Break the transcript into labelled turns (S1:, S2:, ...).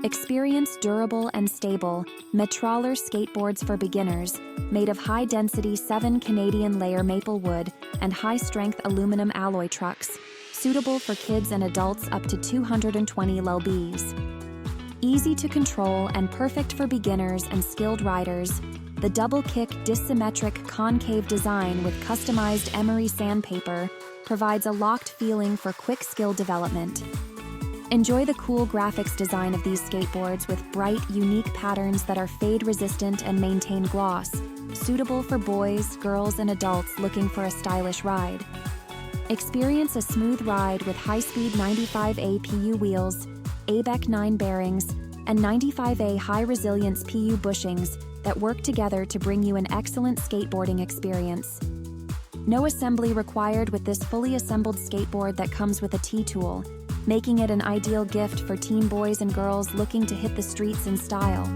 S1: Experience durable and stable METROLLER skateboards for beginners, made of high-density 7 Canadian layer maple wood and high-strength aluminum alloy trucks, suitable for kids and adults up to 220 lbs. Easy to control and perfect for beginners and skilled riders, the double-kick dissymmetric concave design with customized emery sandpaper provides a locked feeling for quick skill development. Enjoy the cool graphics design of these skateboards with bright, unique patterns that are fade-resistant and maintain gloss, suitable for boys, girls, and adults looking for a stylish ride. Experience a smooth ride with high-speed 95A PU wheels, ABEC 9 bearings, and 95A high-resilience PU bushings that work together to bring you an excellent skateboarding experience. No assembly required with this fully assembled skateboard that comes with a T-tool, making it an ideal gift for teen boys and girls looking to hit the streets in style.